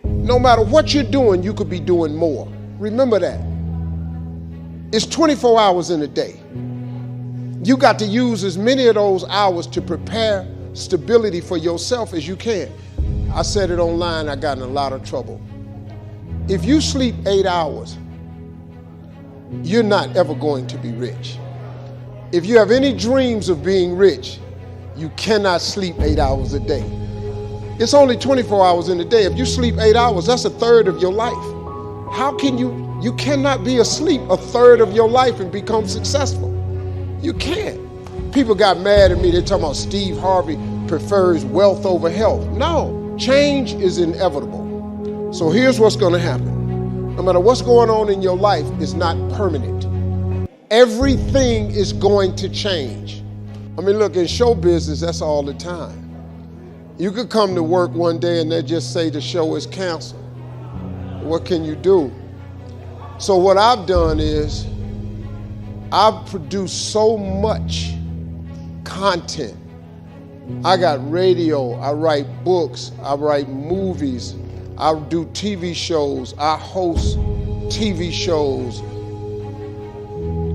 No matter what you're doing, you could be doing more. Remember that. It's 24 hours in a day. You got to use as many of those hours to prepare stability for yourself as you can. I said it online, I got in a lot of trouble. If you sleep 8 hours, you're not ever going to be rich. If you have any dreams of being rich, you cannot sleep 8 hours a day. It's only 24 hours in a day. If you sleep 8 hours, that's a third of your life. How can you cannot be asleep a third of your life and become successful. You can't. People got mad at me. They're talking about Steve Harvey prefers wealth over health. No, change is inevitable. So here's what's going to happen. No matter what's going on in your life, it's not permanent. Everything is going to change. I mean, look, in show business, that's all the time. You could come to work one day and they just say the show is canceled. What can you do? So what I've done is I've produced so much content. I got radio, I write books, I write movies, I do TV shows, I host TV shows.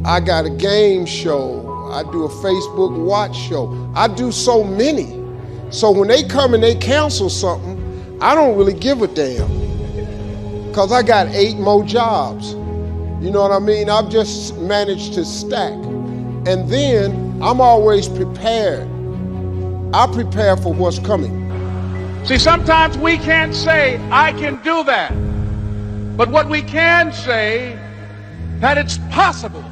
I got a game show, I do a Facebook watch show. I do so many. So when they come and they cancel something, I don't really give a damn. Because I got 8 more jobs. You know what I mean? I've just managed to stack. And then I'm always prepared. I prepare for what's coming. See, sometimes we can't say, I can do that. But what we can say, that it's possible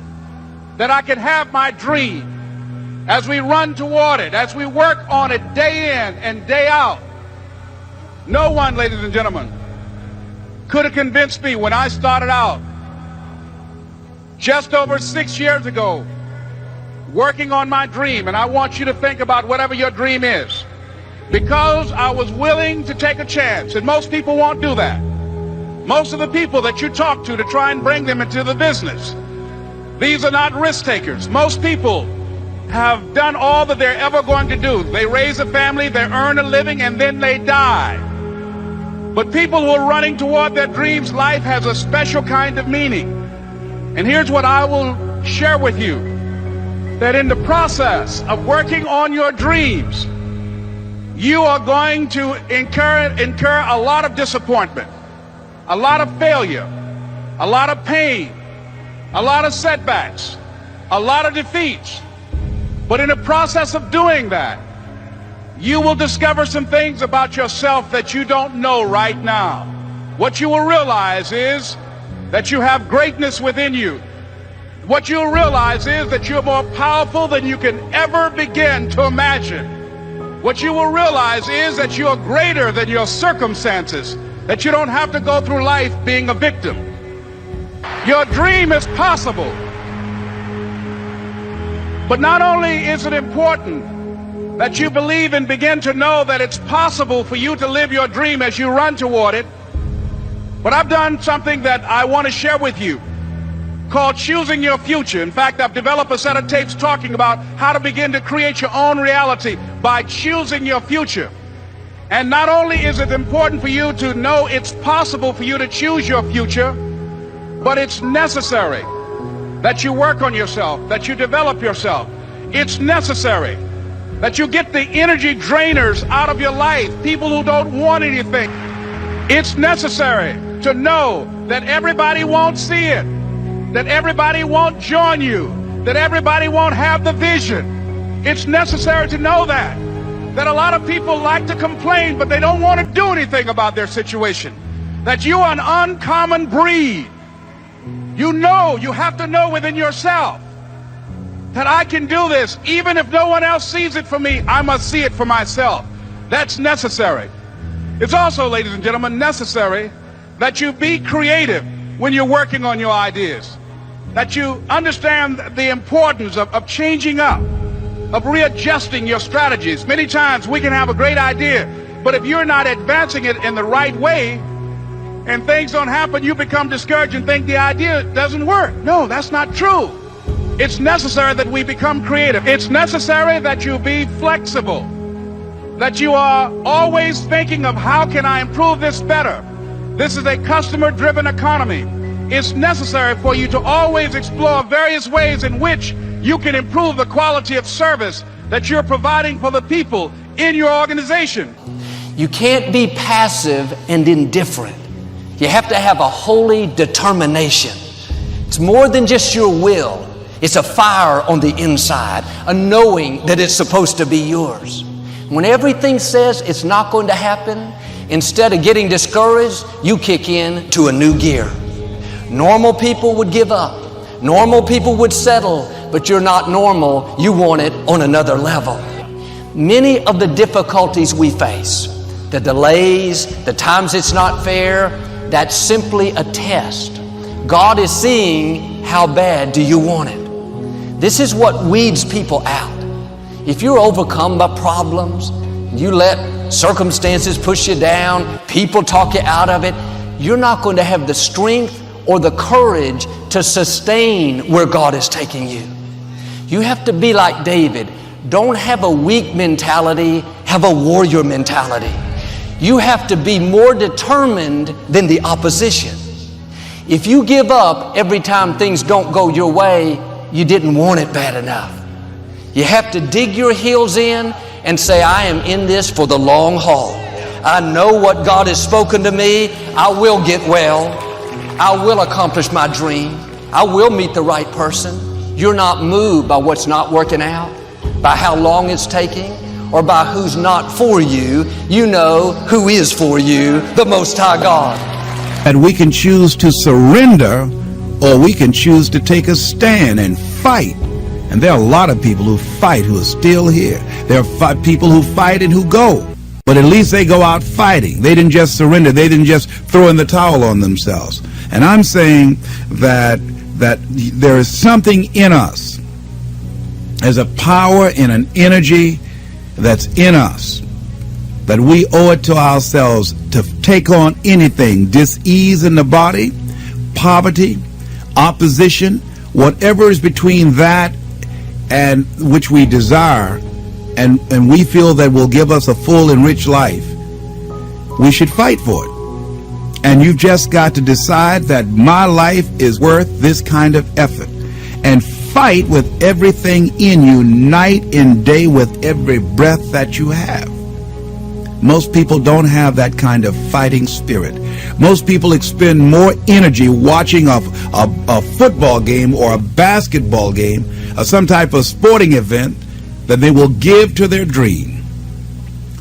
that I can have my dream as we run toward it, as we work on it day in and day out. No one, ladies and gentlemen, could have convinced me when I started out just over 6 years ago working on my dream. And I want you to think about whatever your dream is, because I was willing to take a chance. And most people won't do that. Most of the people that you talk to try and bring them into the business, these are not risk takers. Most people have done all that they're ever going to do. They raise a family, they earn a living, and then they die. But people who are running toward their dreams, life has a special kind of meaning. And here's what I will share with you, that in the process of working on your dreams, you are going to incur a lot of disappointment, a lot of failure, a lot of pain, a lot of setbacks, a lot of defeats. But in the process of doing that, you will discover some things about yourself that you don't know right now. What you will realize is that you have greatness within you. What you'll realize is that you're more powerful than you can ever begin to imagine. What you will realize is that you're greater than your circumstances, that you don't have to go through life being a victim. Your dream is possible. But not only is it important that you believe and begin to know that it's possible for you to live your dream as you run toward it, but I've done something that I want to share with you called Choosing Your Future. In fact, I've developed a set of tapes talking about how to begin to create your own reality by choosing your future. And not only is it important for you to know it's possible for you to choose your future, but it's necessary that you work on yourself, that you develop yourself. It's necessary that you get the energy drainers out of your life, people who don't want anything. It's necessary to know that everybody won't see it, that everybody won't join you, that everybody won't have the vision. It's necessary to know that a lot of people like to complain, but they don't want to do anything about their situation, that you are an uncommon breed. You know, you have to know within yourself that I can do this. Even if no one else sees it for me, I must see it for myself. That's necessary. It's also, ladies and gentlemen, necessary that you be creative when you're working on your ideas, that you understand the importance of changing up, of readjusting your strategies. Many times we can have a great idea, but if you're not advancing it in the right way and things don't happen, you become discouraged and think the idea doesn't work. No, that's not true. It's necessary that we become creative. It's necessary that you be flexible, that you are always thinking of how can I improve this better, This is a customer-driven economy. It's necessary for you to always explore various ways in which you can improve the quality of service that you're providing for the people in your organization. You can't be passive and indifferent. You have to have a holy determination. It's more than just your will. It's a fire on the inside, a knowing that it's supposed to be yours. When everything says it's not going to happen, instead of getting discouraged, you kick in to a new gear. Normal people would give up. Normal people would settle, but you're not normal. You want it on another level. Many of the difficulties we face, the delays, the times it's not fair, that's simply a test. God is seeing how bad do you want it. This is what weeds people out. If you're overcome by problems, you let circumstances push you down, people talk you out of it, you're not going to have the strength or the courage to sustain where God is taking you. You have to be like David. Don't have a weak mentality, have a warrior mentality. You have to be more determined than the opposition. If you give up every time things don't go your way, you didn't want it bad enough. You have to dig your heels in and say, I am in this for the long haul. I know what God has spoken to me. I will get well. I will accomplish my dream. I will meet the right person. You're not moved by what's not working out, by how long it's taking, or by who's not for you. You know who is for you, the Most High God. And we can choose to surrender, or we can choose to take a stand and fight. And there are a lot of people who fight who are still here. There are people who fight and who go. But at least they go out fighting. They didn't just surrender. They didn't just throw in the towel on themselves. And I'm saying that there is something in us. There's a power and an energy that's in us that we owe it to ourselves to take on anything, dis-ease in the body, poverty, opposition, whatever is between that and which we desire, and we feel that will give us a full and rich life. We should fight for it. And you've just got to decide that my life is worth this kind of effort, and fight with everything in you, night and day, with every breath that you have. Most people don't have that kind of fighting spirit. Most people expend more energy watching a football game or a basketball game or some type of sporting event than they will give to their dream.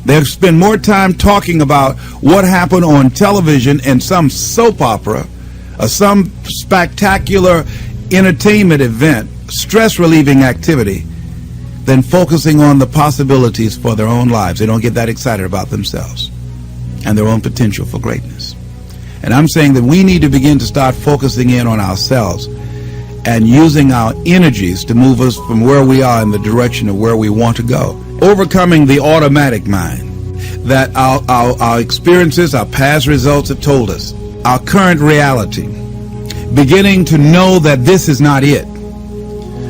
They'll spend more time talking about what happened on television in some soap opera or some spectacular entertainment event, stress-relieving activity, than focusing on the possibilities for their own lives. They don't get that excited about themselves and their own potential for greatness. And I'm saying that we need to begin to start focusing in on ourselves and using our energies to move us from where we are in the direction of where we want to go. Overcoming the automatic mind that our experiences, our past results have told us, our current reality, beginning to know that this is not it,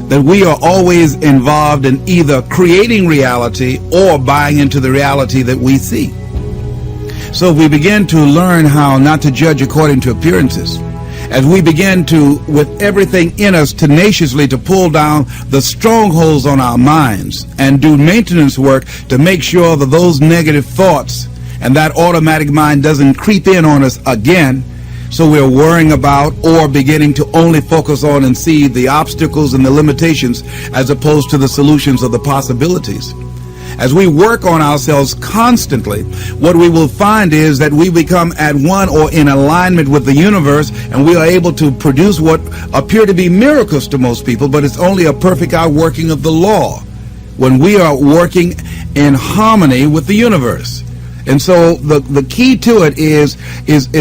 that we are always involved in either creating reality or buying into the reality that we see. So we begin to learn how not to judge according to appearances, as we begin to, with everything in us, tenaciously to pull down the strongholds on our minds and do maintenance work to make sure that those negative thoughts and that automatic mind doesn't creep in on us again, so we're worrying about or beginning to only focus on and see the obstacles and the limitations as opposed to the solutions or the possibilities. As we work on ourselves constantly, what we will find is that we become at one or in alignment with the universe, and we are able to produce what appear to be miracles to most people, but it's only a perfect outworking of the law when we are working in harmony with the universe. And so the key to it is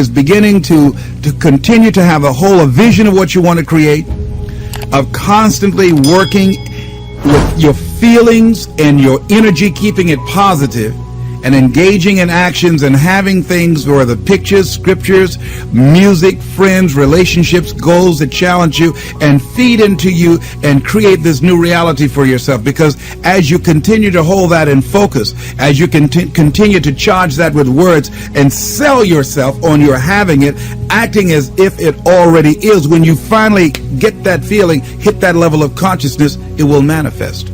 beginning to continue to have a vision of what you want to create, of constantly working with your feelings and your energy, keeping it positive, and engaging in actions and having things where the pictures, scriptures, music, friends, relationships, goals that challenge you and feed into you and create this new reality for yourself. Because as you continue to hold that in focus, as you continue to charge that with words and sell yourself on your having it, acting as if it already is, when you finally get that feeling, hit that level of consciousness, it will manifest.